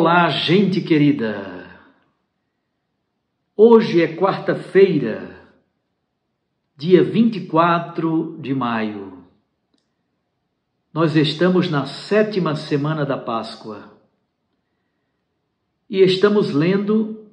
Olá, gente querida! Hoje é quarta-feira, dia 24 de maio. Nós estamos na 7ª semana da Páscoa e estamos lendo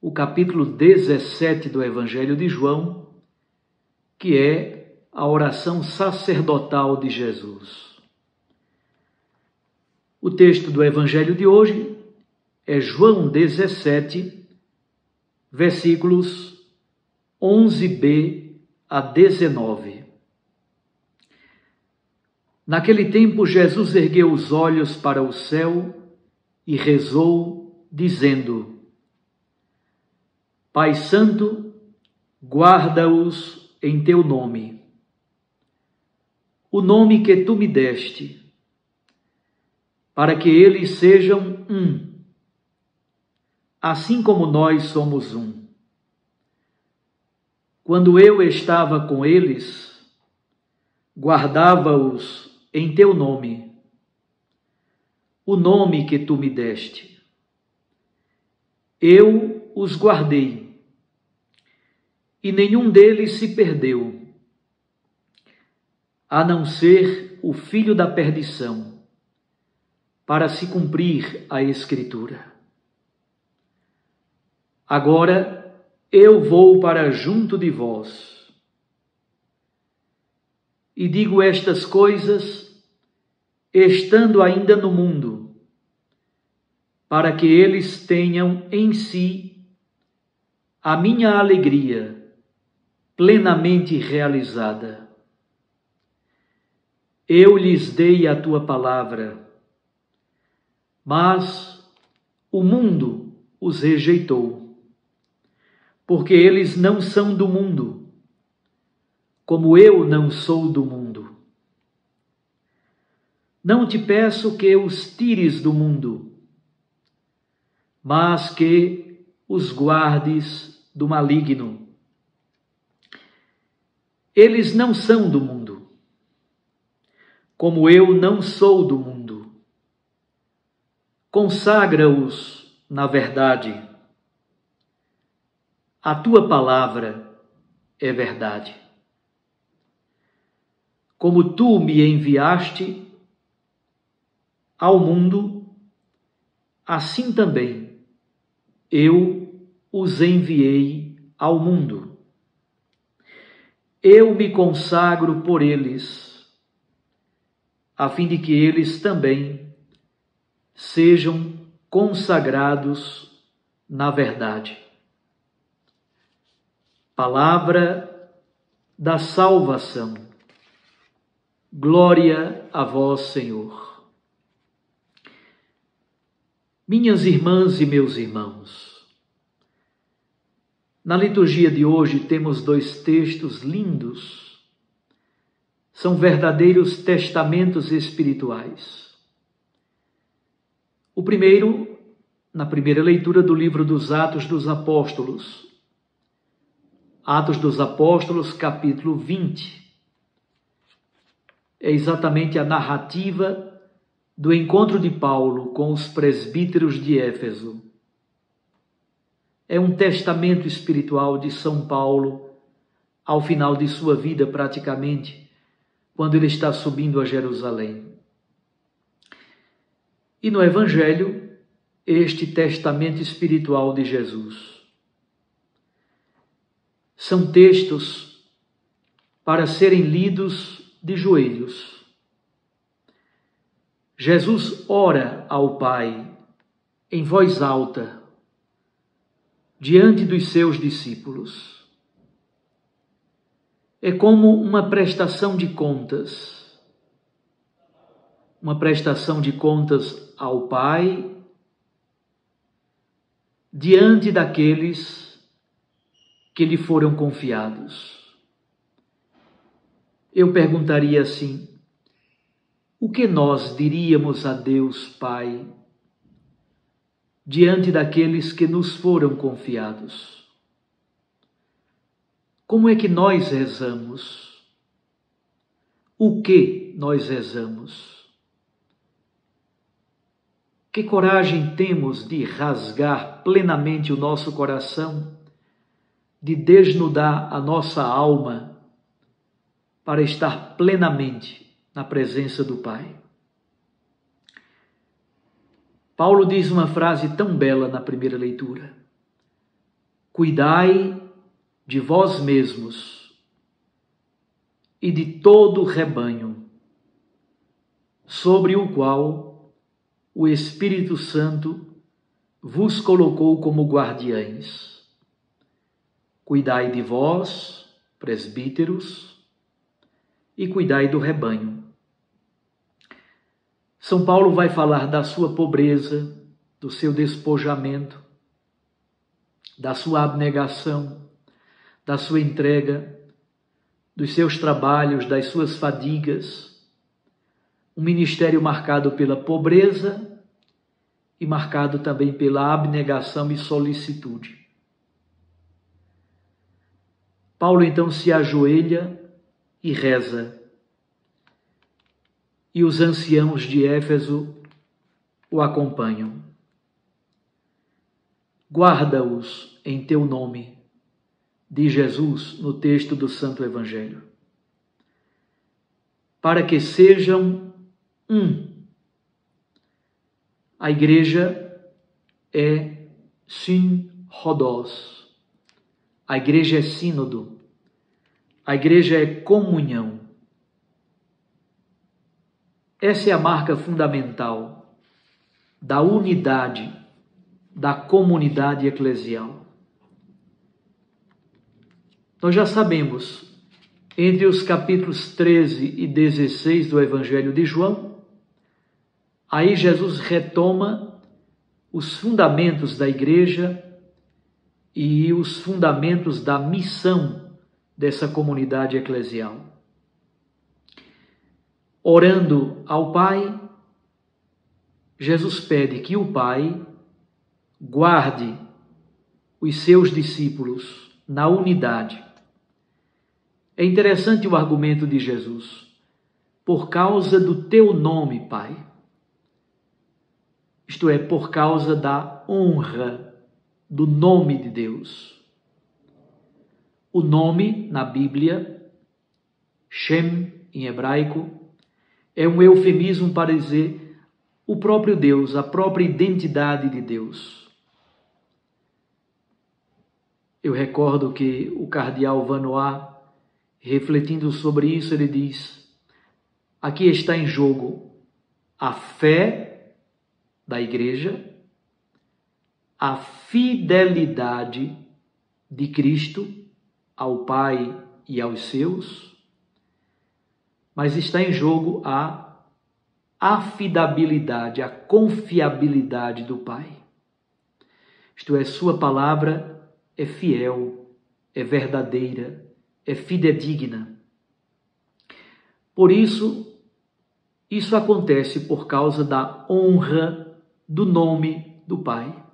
o capítulo 17 do Evangelho de João, que é a oração sacerdotal de Jesus. O texto do Evangelho de hoje é João 17, versículos 11b a 19. Naquele tempo, Jesus ergueu os olhos para o céu e rezou, dizendo: Pai Santo, guarda-os em teu nome, o nome que tu me deste, para que eles sejam um, assim como nós somos um. Quando eu estava com eles, guardava-os em teu nome, o nome que tu me deste. Eu os guardei, e nenhum deles se perdeu, a não ser o filho da perdição, para se cumprir a Escritura. Agora eu vou para junto de vós, e digo estas coisas, estando ainda no mundo, para que eles tenham em si a minha alegria plenamente realizada. Eu lhes dei a tua palavra, mas o mundo os rejeitou, porque eles não são do mundo, como eu não sou do mundo. Não te peço que os tires do mundo, mas que os guardes do maligno. Eles não são do mundo, como eu não sou do mundo. Consagra-os na verdade. A tua palavra é verdade. Como tu me enviaste ao mundo, assim também eu os enviei ao mundo. Eu me consagro por eles, a fim de que eles também sejam consagrados na verdade. Palavra da salvação. Glória a vós, Senhor. Minhas irmãs e meus irmãos, na liturgia de hoje temos 2 textos lindos. São verdadeiros testamentos espirituais. O primeiro, na primeira leitura do livro dos Atos dos Apóstolos. Atos dos Apóstolos, capítulo 20. É exatamente a narrativa do encontro de Paulo com os presbíteros de Éfeso. É um testamento espiritual de São Paulo, ao final de sua vida praticamente, quando ele está subindo a Jerusalém. E no Evangelho, este testamento espiritual de Jesus. São textos para serem lidos de joelhos. Jesus ora ao Pai em voz alta, diante dos seus discípulos. É como uma prestação de contas. Uma prestação de contas ao Pai diante daqueles que lhe foram confiados. Eu perguntaria assim: o que nós diríamos a Deus Pai diante daqueles que nos foram confiados? Como é que nós rezamos? O que nós rezamos? Que coragem temos de rasgar plenamente o nosso coração, de desnudar a nossa alma para estar plenamente na presença do Pai. Paulo diz uma frase tão bela na primeira leitura: cuidai de vós mesmos e de todo o rebanho, sobre o qual o Espírito Santo vos colocou como guardiães. Cuidai de vós, presbíteros, e cuidai do rebanho. São Paulo vai falar da sua pobreza, do seu despojamento, da sua abnegação, da sua entrega, dos seus trabalhos, das suas fadigas. Um ministério marcado pela pobreza e marcado também pela abnegação e solicitude. Paulo então se ajoelha e reza. E os anciãos de Éfeso o acompanham. Guarda-os em teu nome, diz Jesus no texto do Santo Evangelho, para que sejam um. A igreja é synhodos, a igreja é sínodo, a igreja é comunhão. Essa é a marca fundamental da unidade da comunidade eclesial. Nós já sabemos, entre os capítulos 13 e 16 do Evangelho de João, aí Jesus retoma os fundamentos da igreja e os fundamentos da missão dessa comunidade eclesial. Orando ao Pai, Jesus pede que o Pai guarde os seus discípulos na unidade. É interessante o argumento de Jesus. Por causa do teu nome, Pai. Isto é, por causa da honra do nome de Deus. O nome, na Bíblia, Shem, em hebraico, é um eufemismo para dizer o próprio Deus, a própria identidade de Deus. Eu recordo que o cardeal Vanois, refletindo sobre isso, ele diz: aqui está em jogo a fé da igreja, a fidelidade de Cristo ao Pai e aos seus, mas está em jogo a afidabilidade, a confiabilidade do Pai. Isto é, sua palavra é fiel, é verdadeira, é fidedigna. Por isso acontece por causa da honra do nome do Pai.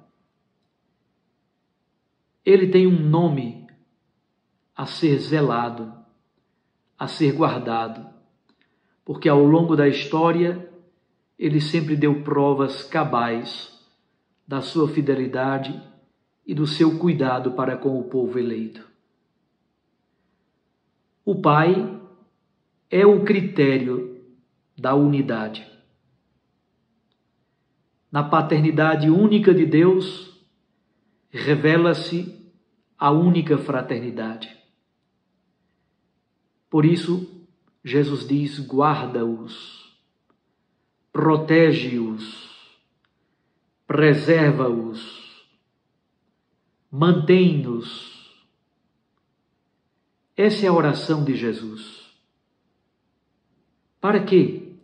Ele tem um nome a ser zelado, a ser guardado, porque ao longo da história ele sempre deu provas cabais da sua fidelidade e do seu cuidado para com o povo eleito. O Pai é o critério da unidade. Na paternidade única de Deus, revela-se a única fraternidade. Por isso, Jesus diz: guarda-os, protege-os, preserva-os, mantém-nos. Essa é a oração de Jesus. Para quê?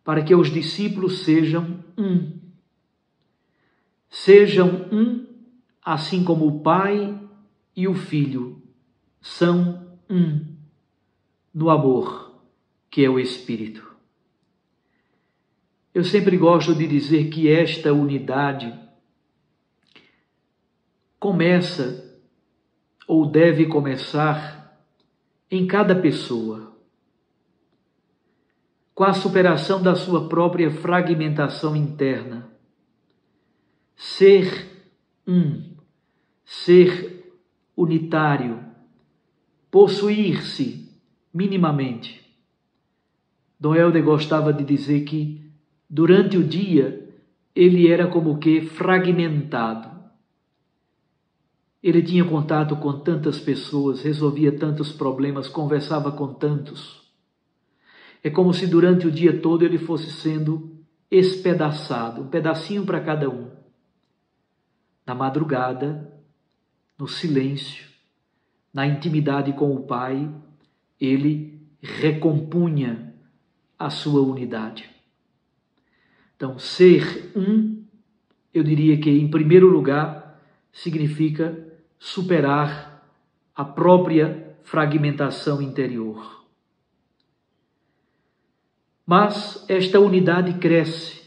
Para que os discípulos sejam um. Sejam um, assim como o Pai e o Filho são um no amor, que é o Espírito. Eu sempre gosto de dizer que esta unidade começa ou deve começar em cada pessoa, com a superação da sua própria fragmentação interna, ser um, ser unitário, possuir-se minimamente. Dom Helder gostava de dizer que, durante o dia, ele era como que fragmentado. Ele tinha contato com tantas pessoas, resolvia tantos problemas, conversava com tantos. É como se durante o dia todo ele fosse sendo espedaçado, um pedacinho para cada um. Na madrugada, no silêncio, na intimidade com o Pai, ele recompunha a sua unidade. Então, ser um, eu diria que, em primeiro lugar, significa superar a própria fragmentação interior. Mas esta unidade cresce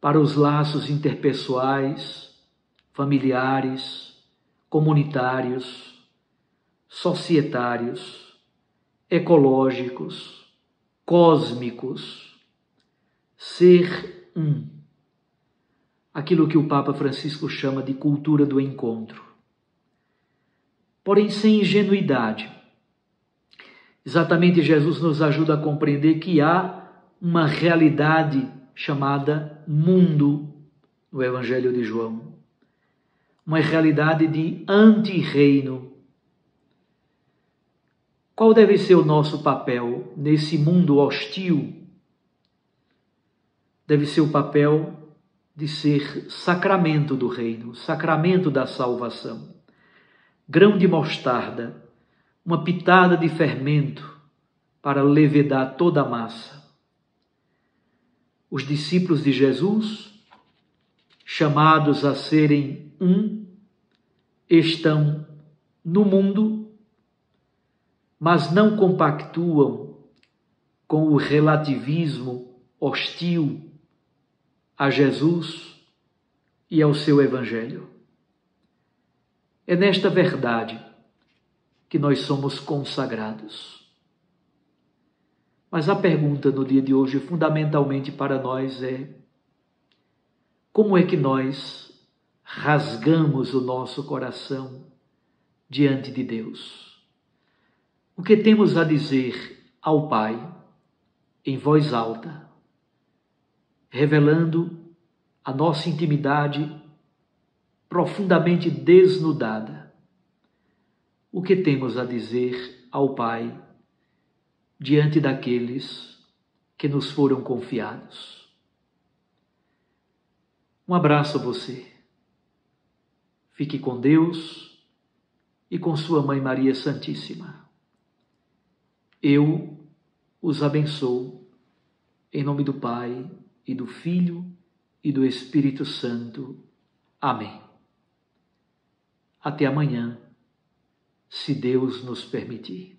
para os laços interpessoais, familiares, comunitários, societários, ecológicos, cósmicos. Ser um. Aquilo que o Papa Francisco chama de cultura do encontro. Porém, sem ingenuidade. Exatamente, Jesus nos ajuda a compreender que há uma realidade chamada mundo no Evangelho de João. Uma realidade de anti-reino. Qual deve ser o nosso papel nesse mundo hostil? Deve ser o papel de ser sacramento do reino, sacramento da salvação. Grão de mostarda, uma pitada de fermento para levedar toda a massa. Os discípulos de Jesus, chamados a serem um, estão no mundo, mas não compactuam com o relativismo hostil a Jesus e ao seu Evangelho. É nesta verdade que nós somos consagrados. Mas a pergunta no dia de hoje, fundamentalmente para nós, é: como é que nós rasgamos o nosso coração diante de Deus? O que temos a dizer ao Pai em voz alta, revelando a nossa intimidade profundamente desnudada? O que temos a dizer ao Pai diante daqueles que nos foram confiados? Um abraço a você. Fique com Deus e com sua Mãe Maria Santíssima. Eu os abençoo em nome do Pai e do Filho e do Espírito Santo. Amém. Até amanhã, se Deus nos permitir.